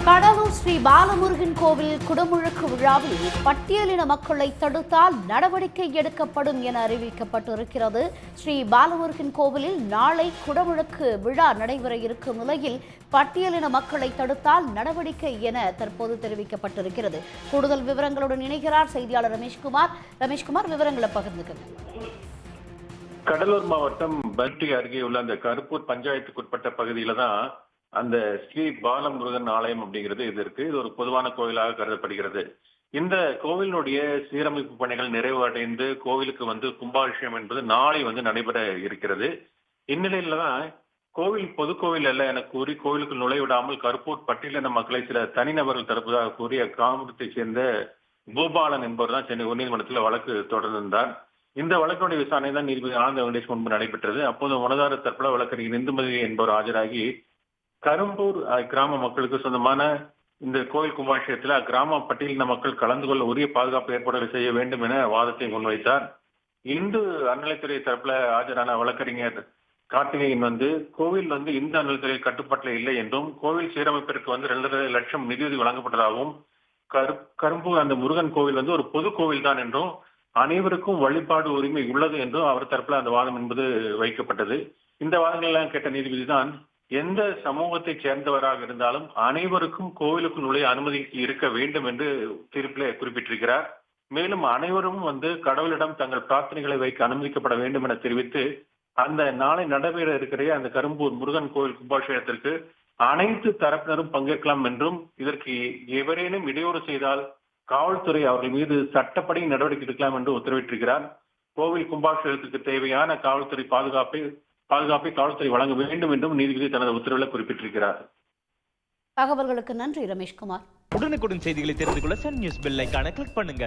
கடலூர் ஸ்ரீ பாலமுருகன் கோவில் குடமுழுக்கு விழாவில் பட்டியலின மக்களை தடுத்தால் நடவடிக்கை எடுக்கப்படும் என அறிவிக்கப்பட்டிருக்கிறது. ஸ்ரீ பாலமுருகன் கோவிலில் நாளை குடமுழுக்கு விழா நடைபெற இருக்கும் நிலையில் பட்டியலின மக்களை தடுத்தால் நடவடிக்கை என தற்போது தெரிவிக்கப்பட்டிருக்கிறது. கூடுதல் விவரங்களுடன் இணைகிறார் செய்தியாளர் ரமேஷ்குமார். ரமேஷ்குமார், விவரங்களை பகிர்ந்துக்கள். கடலூர் மாவட்டம் பட்டி அருகே உள்ள அந்த கருப்பூர் பஞ்சாயத்துக்குட்பட்ட பகுதியில தான் அந்த ஸ்ரீ பாலமுருகன் ஆலயம் அப்படிங்கிறது இது இருக்கு. இது ஒரு பொதுவான கோவிலாக கருதப்படுகிறது. இந்த கோவிலினுடைய சீரமைப்பு பணிகள் நிறைவடைந்து கோவிலுக்கு கும்பாபிஷேகம் என்பது நாளை நடைபெற இருக்கிறது. இந்நிலையில தான் கோவில் பொது கோவில் அல்ல என கூறி கோவிலுக்கு நுழைவிடாமல் கருப்பூர் பட்டியலின மக்களை சில தனிநபர்கள் தடுப்பதாக கூறிய கிராமத்தை சேர்ந்த பூபாலன் என்பவர் தான் சென்னை உயர்நீதிமன்றத்தில் வழக்கு தொடர்ந்திருந்தார். இந்த வழக்கினுடைய விசாரணை தான் நீதிபதி ஆனந்த வெங்கடேஷ் முன்பு நடைபெற்றது. அப்போது மனதார தரப்புல வழக்கறிஞர் இந்துமதி என்பவர் ஆஜராகி கரும்பூர் கிராம மக்களுக்கு சொந்தமான இந்த கோவில் கும்பாபிஷேகத்தில் அக்கிராம பட்டியலின மக்கள் கலந்து கொள்ள உரிய பாதுகாப்பு ஏற்பாடுகள் செய்ய வேண்டும் என வாதத்தை முன்வைத்தார். இந்து அறநிலைத்துறை தரப்புல ஆஜரான வழக்கறிஞர் கார்த்திகேயன் கோவில் இந்து அறநிலைத்துறை கட்டுப்பாட்டில் இல்லை என்றும் கோவில் சீரமைப்பிற்கு 2.5 லட்சம் நிதியுதவி வழங்கப்பட்டதாகவும் கரும்பூர் அந்த முருகன் கோவில் ஒரு பொது கோவில் தான் என்றும் அனைவருக்கும் வழிபாடு உரிமை உள்ளது என்றும் அவர் தரப்புல அந்த வாதம் என்பது வைக்கப்பட்டது. இந்த வாதங்கள் எல்லாம் கேட்ட நீதிபதி தான் எந்த சமூகத்தை சேர்ந்தவராக இருந்தாலும் அனைவருக்கும் கோவிலுக்கு நுழைய அனுமதி இருக்க வேண்டும் என்று தீர்ப்பிலே குறிப்பிட்டிருக்கிறார். மேலும் அனைவரும் கடவுளிடம் தங்கள் பிரார்த்தனைகளை வைக்க அனுமதிக்கப்பட வேண்டும் என தெரிவித்து அந்த நாளை நடைபெற இருக்கிற அந்த கரும்பூர் முருகன் கோவில் கும்பாபிஷேகத்திற்கு அனைத்து தரப்பினரும் பங்கேற்கலாம் என்றும் இதற்கு எவரேனும் இடையூறு செய்தால் காவல்துறை அவர்கள் மீது சட்டப்படி நடவடிக்கை எடுக்கலாம் என்று உத்தரவிட்டிருக்கிறார். கோவில் கும்பாபிஷேகத்துக்கு தேவையான காவல்துறை பாதுகாப்பை காவல்துறை வழங்க வேண்டும் என்றும் நீதிபதி தனது உத்தரவில் குறிப்பிட்டிருக்கிறார். தகவல்களுக்கு நன்றி ரமேஷ்குமார். உடனுக்குடன் செய்திகளை தெரிந்து கொள்ள சன் நியூஸ் பெல் ஐகானை கிளிக் பண்ணுங்க.